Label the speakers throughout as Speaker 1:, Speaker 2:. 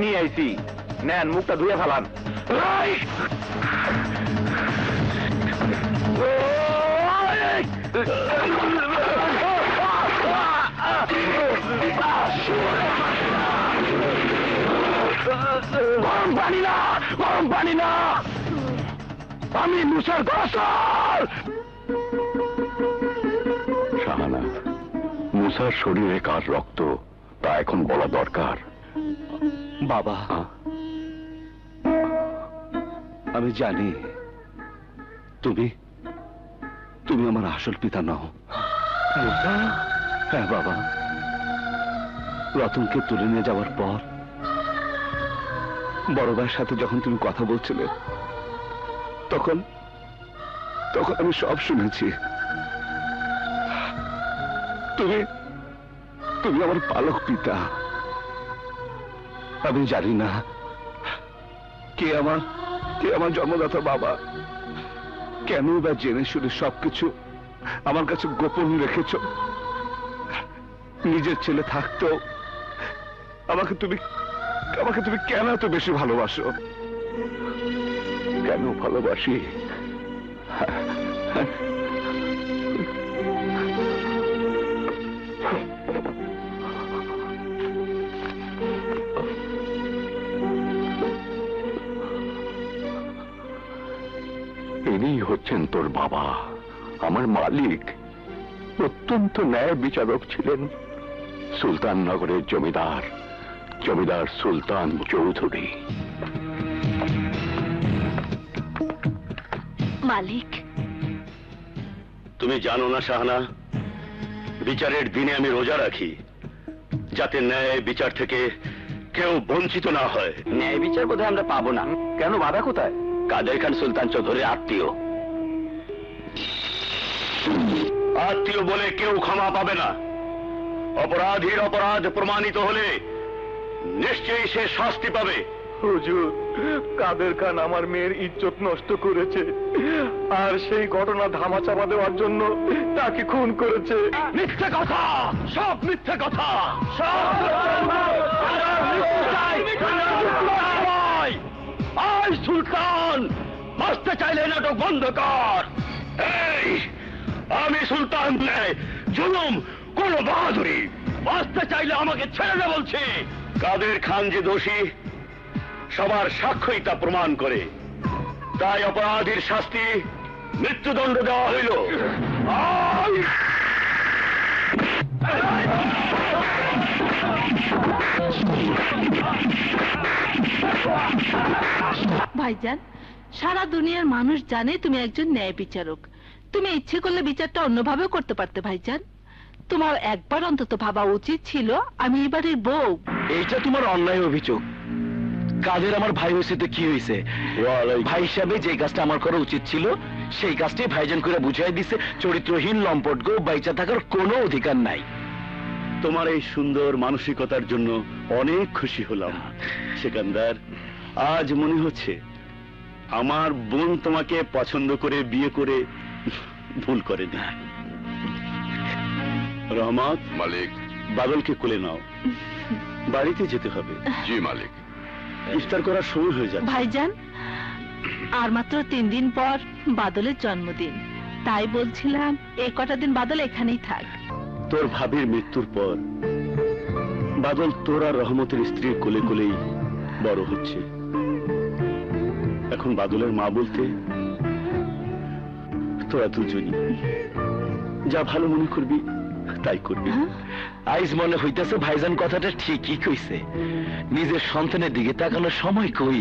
Speaker 1: নিয়ে আইছি, নেন মুখটা ধুয়ে ফেলান। গরম পানি না, গরম পানি না, আমি মুসার গোসল।
Speaker 2: শাহানা, মুসার শরীরে কার রক্ত তা এখন বলা দরকার।
Speaker 3: বাবা, আমি জানি তুমি তুমি আমার আসল পিতা নও। হ্যাঁ বাবা, রতনকে তুলে নিয়ে যাওয়ার পর বড় ভাইয়ের সাথে যখন তুমি কথা বলছিলে তখন তখন আমি সব শুনেছি। তুমি তুমি আমার পালক পিতা। আমি জানি না কে আমার জন্মদাতা বাবা। কেন বা জেনে শুনে সবকিছু আমার কাছে গোপন রেখেছ? নিজের ছেলে থাকতেও আমাকে তুমি কেন এত বেশি ভালোবাসো?
Speaker 2: কেন ভালোবাসি? ইনি হচ্ছেন তোর বাবা, আমার মালিক। অত্যন্ত ন্যায় বিচারক ছিলেন। সুলতান নগরের জমিদার সুলতান চৌধুরী।
Speaker 4: মালিক,
Speaker 5: তুমি জানো না শাহানা, বিচারের দিনে আমি রোজা রাখি যাতে ন্যায় বিচার থেকে কেউ বঞ্চিত না হয়।
Speaker 1: ন্যায় বিচার বোধহয় আমরা পাবো না। কেন, বাধা কোথায়?
Speaker 5: কাদের খান সুলতান চৌধুরীর আত্মীয় বলে কেউ ক্ষমা পাবে না। অপরাধীর অপরাধ প্রমাণিত হলে নিশ্চয়ই সে শাস্তি পাবে।
Speaker 1: হুজুর, কাদের খান আমার মেয়ের ইজ্জত নষ্ট করেছে, আর সেই ঘটনা ধামাচাপা দেওয়ার জন্য তাকে খুন করেছে।
Speaker 5: মিথ্যে কথা, সব মিথ্যে কথা, আয় সুলতান, বাঁচতে চাইলে নাটক বন্ধ কর। এই আমি সুলতান নয়, জুলুম কোন বাহাদুরি। বাঁচতে চাইলে আমাকে ছেড়ে দে বলছি। কাদের খান যে দোষী সবার সাক্ষ্যই তা প্রমাণ করে, তাই অপরাধীর শাস্তি মৃত্যুদণ্ড দেওয়া হইল।
Speaker 4: ভাইজান, সারা দুনিয়ার মানুষ জানে তুমি একজন ন্যায় বিচারক। তুমি ইচ্ছে করলে বিচারটা অন্যভাবেও করতে পারতে ভাইজান। তোমার একবার অন্তত ভাবা উচিত ছিল আমি এবারের বউ।
Speaker 3: এইটা তোমার অন্যায় অভিযোগ। কাদের আমার ভাই হয়েছে তো কি হয়েছে? ভাই হিসাবে যে কাজটা আমার করা উচিত ছিল সেই কাজটাই ভাইজান করে বুঝাই দিছে। চরিত্রহীন লম্পট গো বাইচা থাকার কোনো অধিকার নাই।
Speaker 5: তোমার এই সুন্দর মানসিকতার জন্য অনেক খুশি হলাম সেকান্দার। আজ মনে হচ্ছে আমার বোন তোমাকে পছন্দ করে বিয়ে করে ভুল করেনি। রহমত,
Speaker 2: মালিক।
Speaker 5: বাদলকে কোলে নাও, বাড়িতে যেতে হবে।
Speaker 2: জি মালিক।
Speaker 5: ইফতার করার সময় হয়ে যাচ্ছে।
Speaker 4: ভাইজান, আর মাত্র 3 দিন পর বাদলের জন্মদিন, তাই বলছিলাম এই কটা দিন বাদল এখানেই থাক।
Speaker 5: তোর ভাবির মৃত্যুর পর বাদল তোর আর রহমতের স্ত্রীর কোলে কোলেই বড় হচ্ছে। এখন বাদলের মা বলতে তোরা দুজনই। যা ভালো মনে করবি তাই করবি।
Speaker 3: আইজ মনে হইতেছে ভাইজান কথাটা ঠিকই কইছে। নিজের সন্তানের দিকে তাকানোর সময় কই,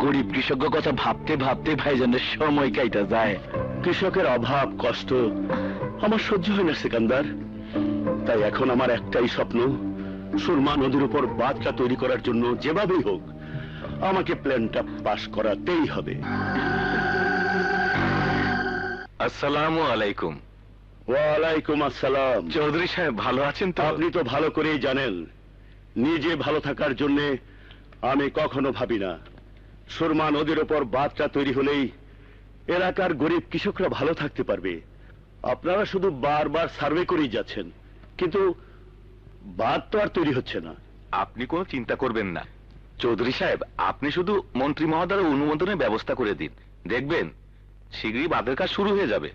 Speaker 3: গরিব কৃষকের কথা ভাবতে ভাবতে ভাইজানের সময় কাইটা যায়।
Speaker 5: কৃষকের অভাব কষ্ট আমার সহ্য হয় না সেকান্দার। তাই এখন আমার একটাই স্বপ্ন, সুরমা নদীর উপর বাঁধটা তৈরি করার জন্য যেভাবেই হোক আমাকে প্ল্যানটা পাস করাতেই হবে।
Speaker 1: আসসালামু আলাইকুম।
Speaker 5: ওয়ালাইকুম আসসালাম।
Speaker 1: চৌধুরী সাহেব ভালো আছেন তো?
Speaker 5: আপনি তো ভালো করেই জানেন নিজে ভালো থাকার জন্য আমি কখনো ভাবি না। সুরমা নদীর উপর বাঁধটা তৈরি হলেই এলাকার গরিব কৃষকরা ভালো থাকতে পারবে। আপনারা শুধু বারবার সার্ভে করেই যাচ্ছেন, কিন্তু বাঁধ তো আর তৈরি হচ্ছে না।
Speaker 1: আপনি কোনো চিন্তা করবেন না,
Speaker 3: চৌধুরী সাহেব, আপনি শুধু মন্ত্রী মহোদয়ের অনুমোদনের ব্যবস্থা করে দিন, দেখবেন শীঘ্রই বাঁধের কাজ শুরু হয়ে যাবে।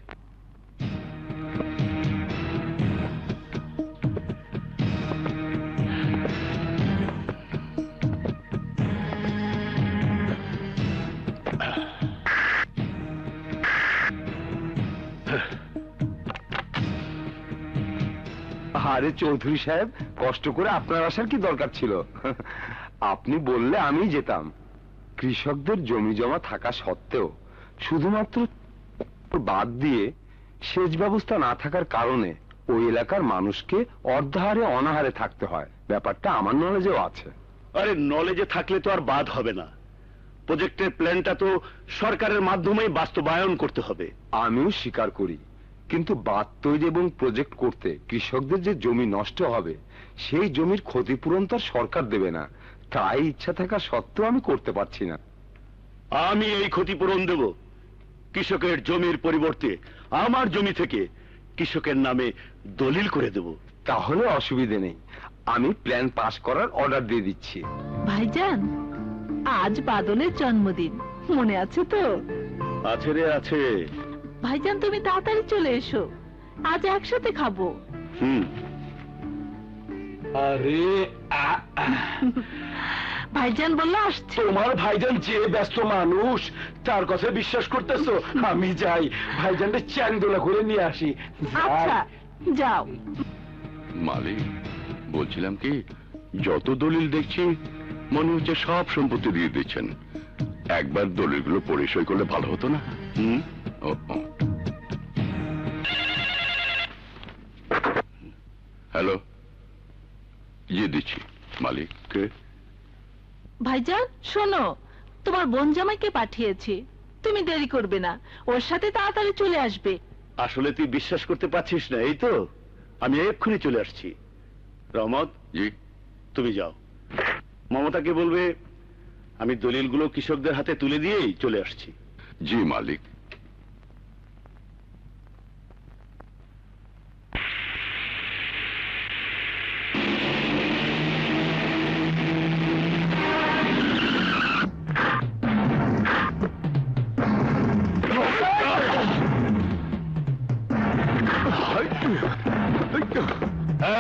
Speaker 1: আরে চৌধুরী সাহেব, কষ্ট করে আপনার আসার কি দরকার ছিল? আপনি বললে আমি যেতাম। কৃষকদের জমি জমা থাকা সত্ত্বেও শুধুমাত্র বাদ দিয়ে সেচ ব্যবস্থা না থাকার কারণে ওই এলাকার মানুষকে অর্ধাহারে অনাহারে থাকতে হয়। ব্যাপারটা আমার নলেজেও আছে।
Speaker 5: আরে নলেজে থাকলে তো আর বাদ হবে না, প্রজেক্টের প্ল্যানটা তো সরকারের মাধ্যমেই বাস্তবায়ন করতে হবে।
Speaker 1: আমিও স্বীকার করি, কিন্তু বাঁধ তৈরি এবং প্রজেক্ট করতে কৃষকদের যে জমি নষ্ট হবে সেই জমির ক্ষতিপূরণ তো আর সরকার দেবে না। তাই ইচ্ছা থাকা সত্ত্বেও আমি করতে পারছি না।
Speaker 5: আমি এই ক্ষতিপূরণ দেব। কৃষকের জমির পরিবর্তে আমার জমি থেকে কৃষকের নামে দলিল করে দেব।
Speaker 1: তাহলে অসুবিধে নেই, আমি প্ল্যান পাস করার অর্ডার দিয়ে দিচ্ছি।
Speaker 4: ভাইজান, আজ বাদলের জন্মদিন, মনে আছে তো?
Speaker 5: আছে রে আছে।
Speaker 4: ভাইজান, তুমি তাড়াতাড়ি চলে এসো, আজ একসাথে খাবো।
Speaker 3: আরে
Speaker 4: ভাইজান বললো আসছে।
Speaker 3: তোমার ভাইজান যে ব্যস্ত মানুষ, তার কথা বিশ্বাস করতেছো? আমি যাই, ভাইজানকে চ্যাংদোলা করে নিয়ে আসি।
Speaker 4: আচ্ছা, যাও।
Speaker 2: মালিক, বলছিলাম কি, যত দলিল দেখছি মনে হচ্ছে সব সম্পত্তি দিয়ে দিচ্ছেন। একবার দলিলগুলো পড়ে সই করলে ভালো হতো না? ও, ও। হ্যালো, দিচ্ছি। মালিক কে?
Speaker 4: ভাইজান শোনো, তোমার বোন জামাইকে পাঠিয়েছি, তুমি দেরি করবে না, ওর সাথে তাড়াতাড়ি চলে আসবে।
Speaker 5: আসলে তুই বিশ্বাস করতে পারছিস না, এই তো আমি এক্ষুনি চলে আসছি। রহমত,
Speaker 2: জি।
Speaker 5: তুমি যাও, মমতাকে বলবে আমি দলিলগুলো কৃষকদের হাতে তুলে দিয়েই চলে আসছি।
Speaker 2: জি মালিক।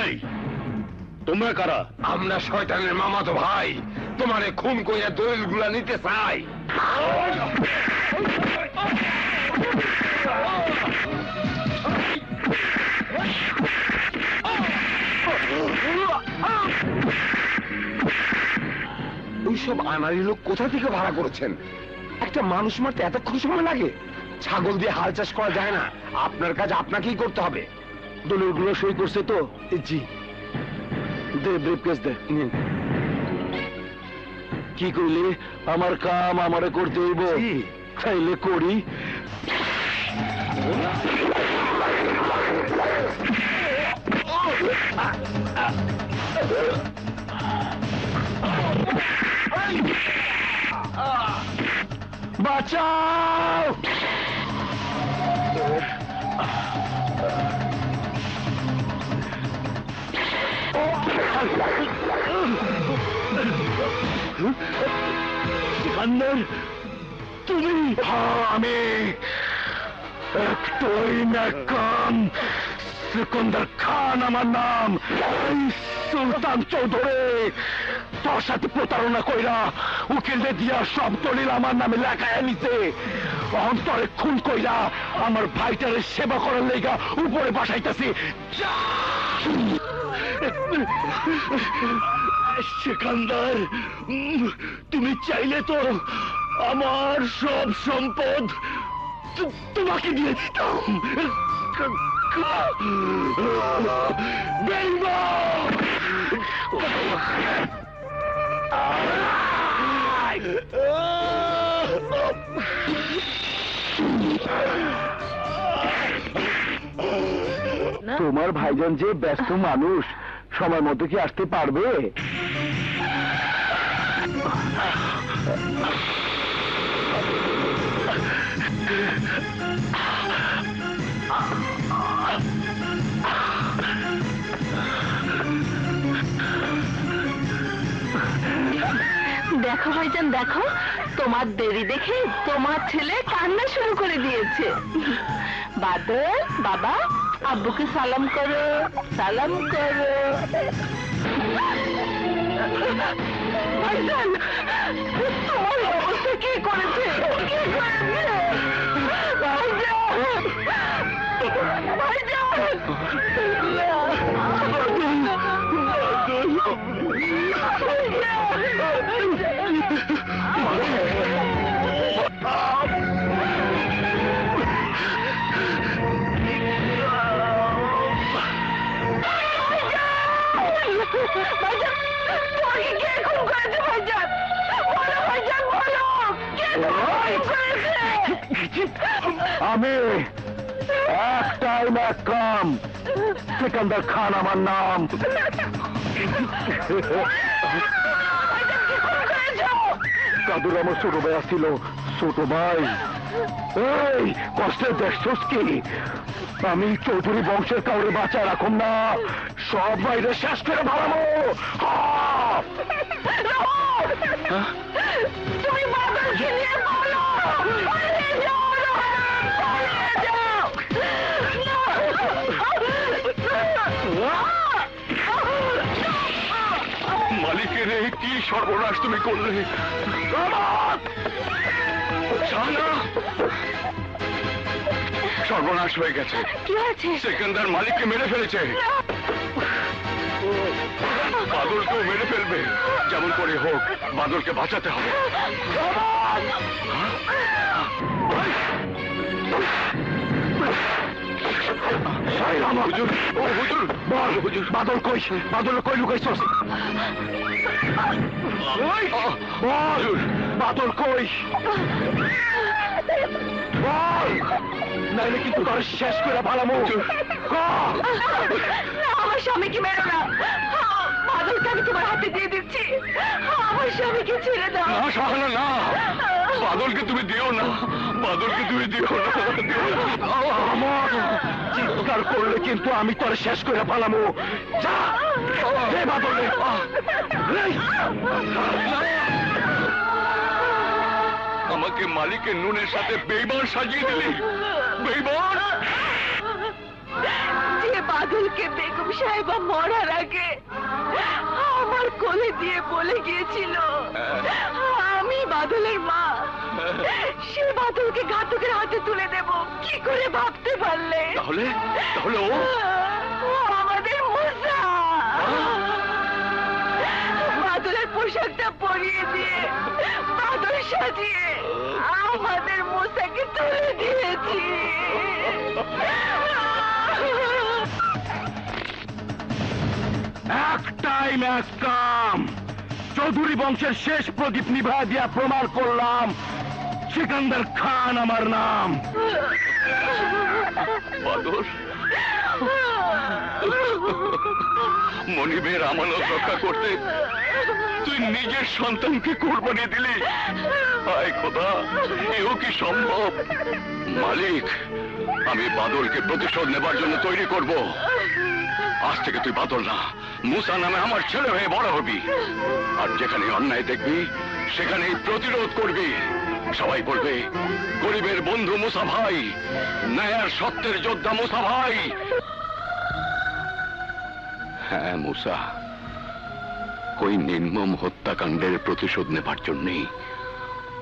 Speaker 5: এই, তোমরা কারা?
Speaker 1: আমরা শয়তানের মামাতো ভাই, তোমারে খুন কইয়া দলিলগুলা নিতে চাই। ওইসব আনারি লোক কোথা থেকে ভাড়া করেছেন? একটা মানুষ মারতে এতক্ষণ সময় লাগে? ছাগল দিয়ে হাল চাষ করা যায় না, আপনার কাজ আপনাকেই করতে হবে।
Speaker 3: দলিলগুলো সই করছে তো? জি। দে, ব্রিফকেস দে। কি কইলে? আমার কাম আমারে করতে হইব, তাইলে করি। বাঁচাও!
Speaker 5: সিকান্দার, তুমি?
Speaker 3: আমি একটাই নাকাম, সিকান্দার খান আমার নাম, এই সুলতান চৌধুরী। তোর সাথে প্রতারণা কইরা উকিলদের দিয়া সব দলিল আমার নামে লেখায় নিতে, অন্তরে খুন কইরা আমার ভাইটারে সেবা করার লেগা উপরে বসাইতেছি।
Speaker 5: সিকান্দার, তুমি চাইলে তো আমার সব সম্পদ তোমাকে দিয়ে দিতাম। বেঈমান!
Speaker 3: তোমার ভাইজান যে ব্যস্ত মানুষ, সময় মতো কি আসতে পারবে?
Speaker 4: দেখো ভাইজান দেখো, তোমার দেরি দেখে তোমার ছেলে কান্না শুরু করে দিয়েছে। বাদল বাবা, আব্বুকে সালাম করো, সালাম করো। ভাইজান, তোমার অবস্থা কি করেছে? কি করেছে? ভাইজান,
Speaker 3: আমি এক টাইম এক কাম, সিকান্দার খান আমার নাম। কাদুর আমার ছোট ভাই আসছিল। ছোট ভাই, এই কষ্টের দেখছস কি? আমি চৌধুরী বংশের কাউরে বাঁচা রাখুন না, সব বাইরে শেষ করে ভাড়াবো।
Speaker 4: তুমি বাদলকে নিয়ে বলো,
Speaker 2: মালিকের কি সর্বনাশ তুমি করলে? সর্বনাশ হয়ে গেছে।
Speaker 4: কি হয়েছে?
Speaker 2: সেকেন্দার মালিককে মেরে ফেলেছে। বাদলকেও মেরে ফেলবে। যেমন করে হোক বাদলকে বাঁচাতে হবে। হুজুর, ও হুজুর, বল হুজুর, বাদল কই? বাদল কই লুকাইছস? বল বাদল কই? বল, নাইলে কিন্তু তোর শেষ করে ভালামো।
Speaker 4: আমার স্বামীকে মেরো না, বাদলকে আমি তোমার হাতে দিয়ে দিচ্ছি। আমার স্বামীকে ছেড়ে দাও।
Speaker 2: না শাহানা, না, বাদলকে তুমি দিও না, বাদলকে তুমি দিও না, দিও না।
Speaker 3: আমার চিৎকার করলে কিন্তু আমি তোর শেষ করে পালামো। যা, দে বাদলে।
Speaker 2: আমাকে মালিকের নুনের সাথে বেইমান সাজিয়ে দিলি। বেইমান!
Speaker 4: যে বাদলকে বেগম সাহেবা মরার আগে আমার কোলে দিয়ে বলে গিয়েছিল আমি বাদলের মা, সে বাদলকে ঘাতকের হাতে তুলে দেব, কি করে ভাবতে পারলে?
Speaker 2: তাহলে তাহলে ও
Speaker 4: আমাদের মুসা। বাদলের পোশাকটা পরিয়ে দিয়ে বাদল সাজিয়ে আমাদের মুসাকে তুলে দিয়েছি।
Speaker 3: এক টাইম এক কাম, চৌধুরী বংশের শেষ প্রদীপ নিভা দিয়া প্রমাণ করলাম সিকান্দার খান আমার নাম।
Speaker 2: বাদল, মনিবের আমানত রক্ষা করতে তুই নিজের সন্তানকে কোরবানি দিলি। হায় খোদা, এও কি সম্ভব? মালিক, আমি বাদলকে প্রতিশোধ নেবার জন্য তৈরি করব। আজ থেকে তুই বাদল না, মুসা নামে আমার ছেলে হয়ে বড় হবি। আর যেখানে অন্যায় দেখবি সেখানেই প্রতিরোধ করবি। সবাই বলবে গরিবের বন্ধু মুসা ভাই, ন্যায়ের সত্যের যোদ্ধা মুসা ভাই। হ্যাঁ মুসা, ওই নির্মম হত্যাকাণ্ডের প্রতিশোধ নেবার জন্যই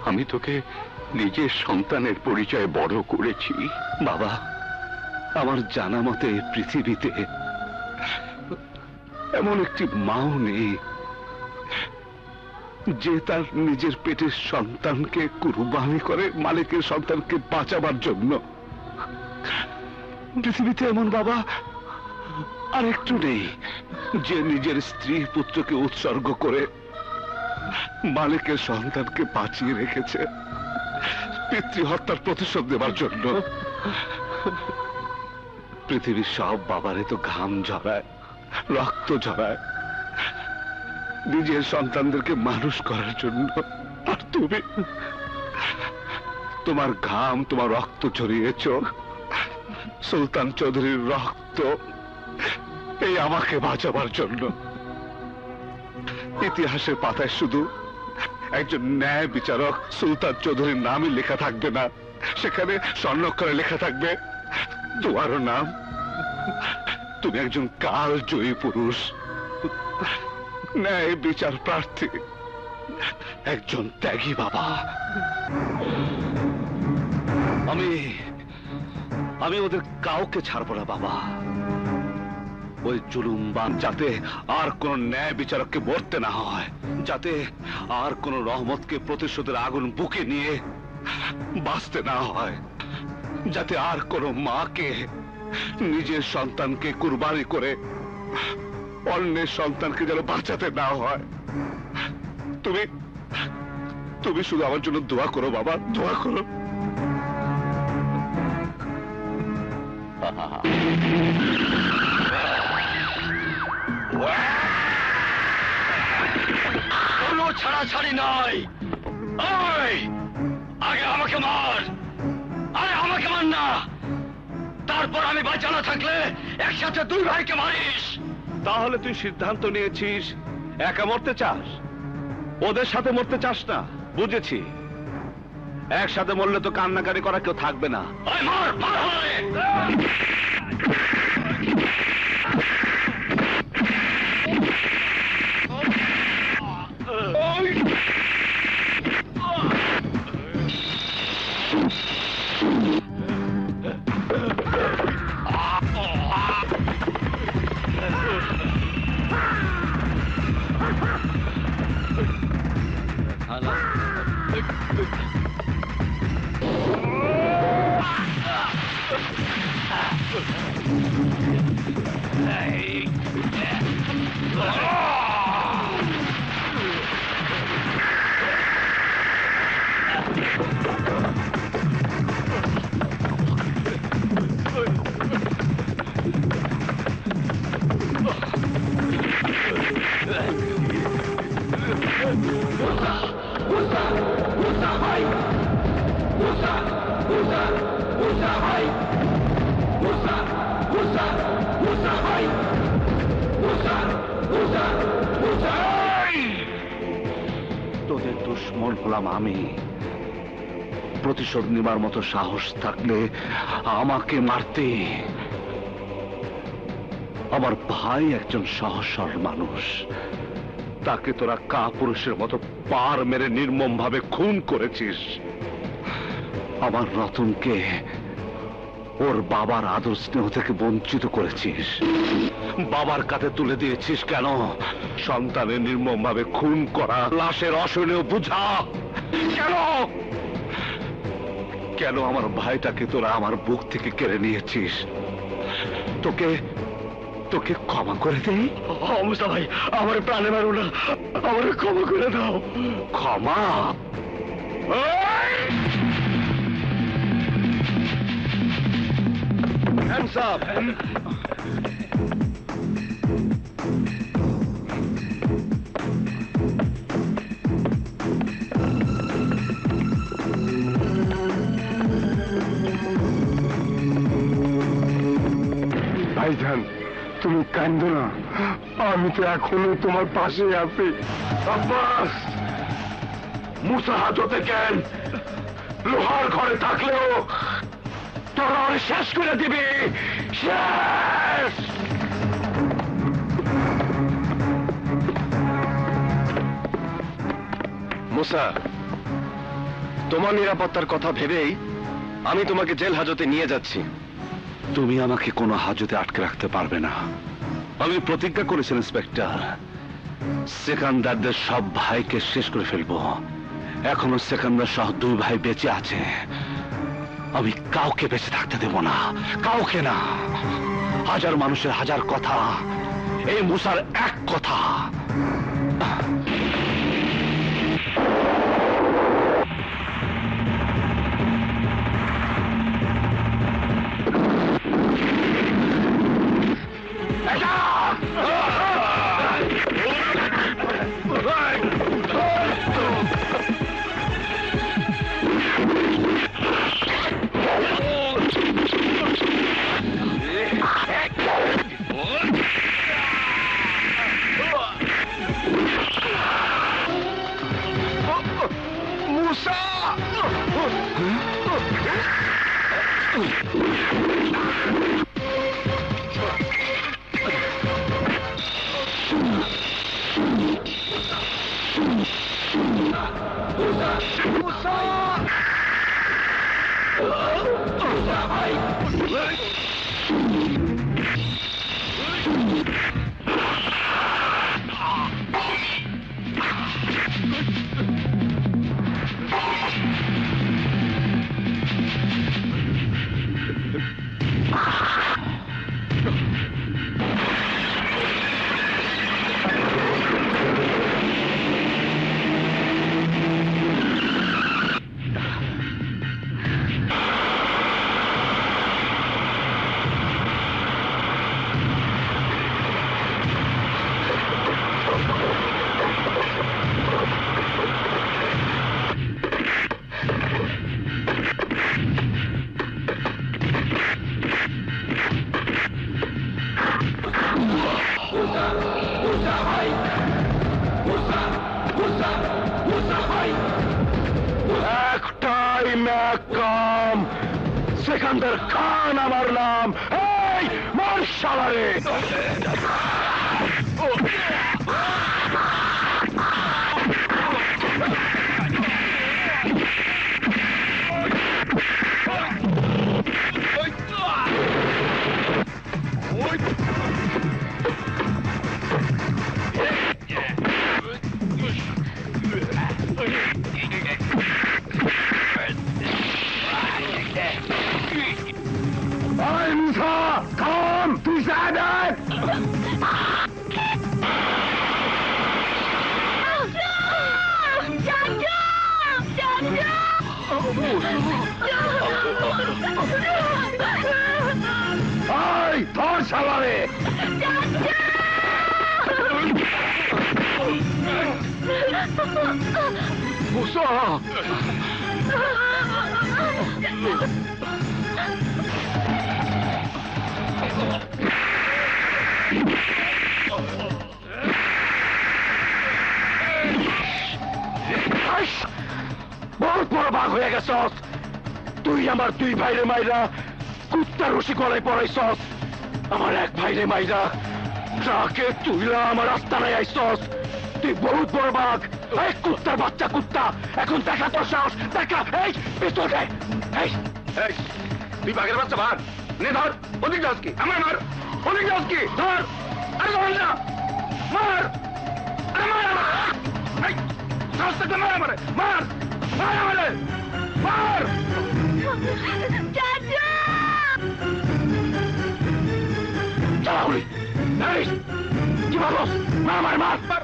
Speaker 2: আমি তোকে নিজের সন্তানের পরিচয় বড় করেছি।
Speaker 3: বাবা, আমার জানা মতে পৃথিবীতে এমন একটি মাও নেই যে তার নিজের পেটের সন্তানকে কুরবানি করে মালিকের সন্তানকে বাঁচাবার জন্য। পৃথিবীতে এমন বাবা আরেকটু নেই যে নিজের স্ত্রী পুত্রকে উৎসর্গ করে মালিকের সন্তানকে বাঁচিয়ে রেখেছে পিতৃহত্যার প্রতিশোধ দেবার জন্য। পৃথিবীর সব বাবারে তো ঘাম ঝরায়, রক্ত ঝরায় নিজের সন্তানদেরকে মানুষ করার জন্য। আর তুমি তোমার ঘাম, তোমার রক্ত ঝরিয়েছ সুলতান চৌধুরীর রক্ত এই আমাকে বাঁচাবার জন্য। ইতিহাসের পাতায় শুধু
Speaker 6: একজন ন্যায় বিচারক সুলতান চৌধুরীর নামই লেখা থাকবে না, সেখানে স্বর্ণাক্ষরে লেখা থাকবে তোমারও নাম। তুমি একজন কালজয়ী পুরুষ, ন্যায় বিচার প্রার্থী, একজন ত্যাগী বাবা। আমি ওদের কাউকে ছাড়বো না বাবা। ওই জুলুমবান যাতে আর কোন ন্যায় বিচারককে মরতে না হয়, যাতে আর কোন রহমতকে প্রতিশোধের আগুন বুকে নিয়ে বাঁচতে না হয়, যাতে আর কোন মাকে নিজের সন্তানকে কুরবানি করে অন্যের সন্তানকে যেন বাঁচাতে না হয়। তুমি শুধু আমার জন্য দোয়া করো বাবা, দোয়া করো।
Speaker 5: কোনো ছাড়াছাড়ি নাই। আগে আমাকে মার, আরে আমাকে মার না, তারপর আমি বাঁচা না থাকলে একসাথে দুই ভাইকে মারিস।
Speaker 6: তাহলে তুই সিদ্ধান্ত নিয়েছিস একা মরতে চাস, ওদের সাথে মরতে চাস না। বুঝেছি, একসাথে মরলে তো কান্নাকারি করা কেউ থাকবে না।
Speaker 5: মার মার হলে
Speaker 6: তোদের দুশ্মন হলাম আমি। প্রতিশোধ নেবার মতো সাহস থাকলে আমাকে মারতে। আমার ভাই একজন সহসর মানুষ, তাকে তোরা কাপুরুষের মতো পার মেরে নির্মম ভাবে খুন করেছিস। আমার রতনকে ওর বাবার আদর স্নেহ থেকে বঞ্চিত করেছিস, বাবার কাঁধে তুলে দিয়েছিস। কেন? সন্তানের নির্মম ভাবে খুন করা লাশের অসহনীয় বুঝা। কেন কেন আমার ভাইটাকে তোরা আমার বুক থেকে কেড়ে নিয়েছিস? তোকে তোকে ক্ষমা করে দেই?
Speaker 5: মুস্তা ভাই, আমার প্রাণে মারো না, আমার ক্ষমা করে দাও।
Speaker 6: ক্ষমা?
Speaker 5: Hands up!
Speaker 1: ভাইজান, তুমি কান্দো না, আমি তো এখনো তোমার পাশে আছি।
Speaker 5: আব্বাস, মুসা হাজতে কেন লোহার ঘরে থাকলেও তোরা ওরে শেষ করে দিবি, শেষ।
Speaker 3: মুসা, তোমার নিরাপত্তার কথা ভেবেই আমি তোমাকে জেল হাজতে নিয়ে যাচ্ছি।
Speaker 6: তুমি আমাকে কোনো হাজতে আটকে রাখতে পারবে না। আমি প্রতিজ্ঞা করেছি ইন্সপেক্টর, সেকান্দারদের সব ভাইকে শেষ করে ফেলবো। এখনো সেকান্দার সহ দুই ভাই বেঁচে আছে, আমি কাউকে বেঁচে থাকতে দেব না, কাউকে না। হাজার মানুষের হাজার কথা, এই মুসার এক কথা।
Speaker 5: একটাই ম্যাকাম সেকান্দার খান আমার নাম। এই মার শালারে! Ay Musa! Komm! Du Scheibe! Ay! ধর শালারে! মুসা! বহুত বড় বাঘ হয়ে গেছস তুই। আমার দুই ভাইরে মাইরা কুত্তার রশি গলায় পড়াইছস। আমার এক ভাইরে মাইরা ট্রাকে তুইলা আমার আস্তানায় আইছস। তুই বহুত বড় বাঘ। এই কুত্তার বাচ্চা কুত্তা, এখন দেখা তোর সাহস, দেখা। এই পিস্তল দে। এই তুই বাঘের বাচ্চা ভাগ নে, ধর। ওদিক যাস কি? আমার মার। ওদিক যাস কি? ধর। আরে ধর না, মার। আরে মার আমার। এই সাহস থাকলে মার আমারে, মার মার আমারে, মার। চালাউলি এই কি ভাবো? মার মার মার মার।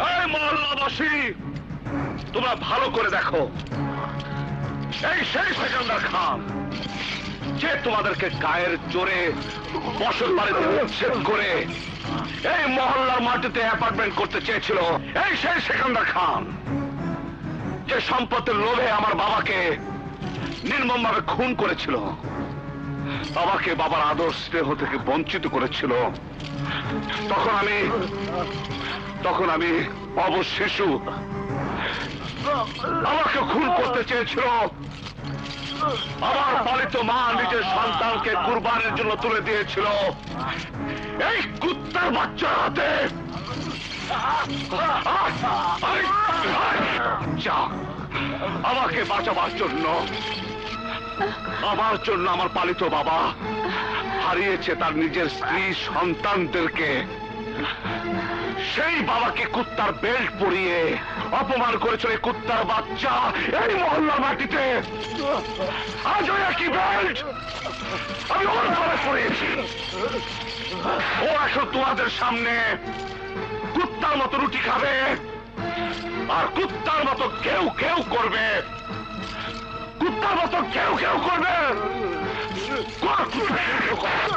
Speaker 6: এই মহল্লাবাসী, তোমরা ভালো করে দেখো, এই সেই সেকেন্দার খান যে তোমাদেরকে গায়ের জোরে বসত বাড়িতে উচ্ছেদ করে এই মহল্লার মাটিতে অ্যাপার্টমেন্ট করতে চেয়েছিল। এই সেই সেকেন্দার খান যে সম্পত্তির লোভে আমার বাবাকে নির্মমভাবে খুন করেছিল, বাবাকে বাবার আদর স্নেহ থেকে বঞ্চিত করেছিল। তখন আমি অবশ শিশু, আমাকে খুন করতে চেয়েছিল। আমার পালিত মা নিজের সন্তানকে কুরবানির জন্য তুলে দিয়েছিল এই কুত্তার বাচ্চার হাতে। আমাকে বাঁচাবার জন্য, আমার জন্য আমার পালিত বাবা হারিয়েছে তার নিজের স্ত্রী সন্তানদেরকে। সেই বাবাকে কুত্তার বেল্ট পরিয়ে অপমান করেছিল এই কুত্তার বাচ্চা এই মহল্লার মাটিতে। আজও একই বেল্ট আমি ওর ঘরে পরিয়েছি। ও এখন তোমাদের সামনে কুত্তার মতো রুটি খাবে আর কুত্তার মতো কেউ কেউ করবে। কুত্তার মতো কেউ কেউ করবে। কুত্তা কেউ কেউ কর।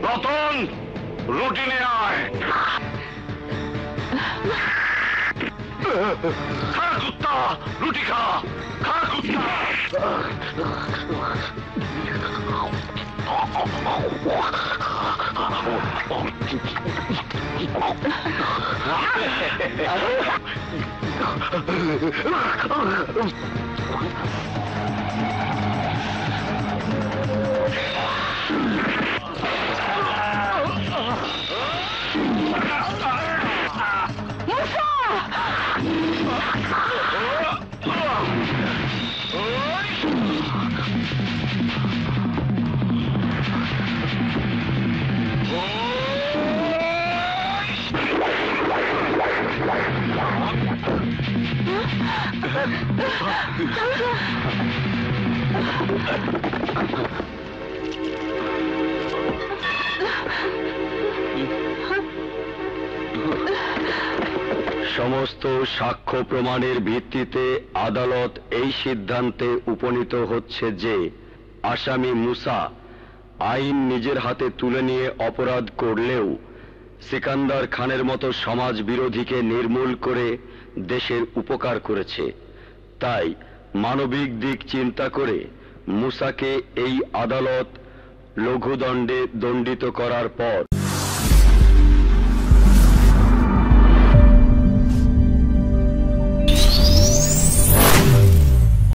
Speaker 6: রতন, রুটি নিয়ে আয়। খা কুত্তা, রুটি খা, খা কুত্তা।
Speaker 3: সমস্ত সাক্ষ্য প্রমাণের ভিত্তিতে আদালত এই সিদ্ধান্তে উপনীত হচ্ছে যে আসামি মুসা আইন নিজের হাতে তুলে নিয়ে অপরাধ করলেও সিকান্দার খানের মতো সমাজ বিরোধীকে নির্মূল করে দেশের উপকার করেছে। তাই মানবিক দিক চিন্তা করে মুসাকে এই আদালত লঘুদণ্ডে দণ্ডিত করার পর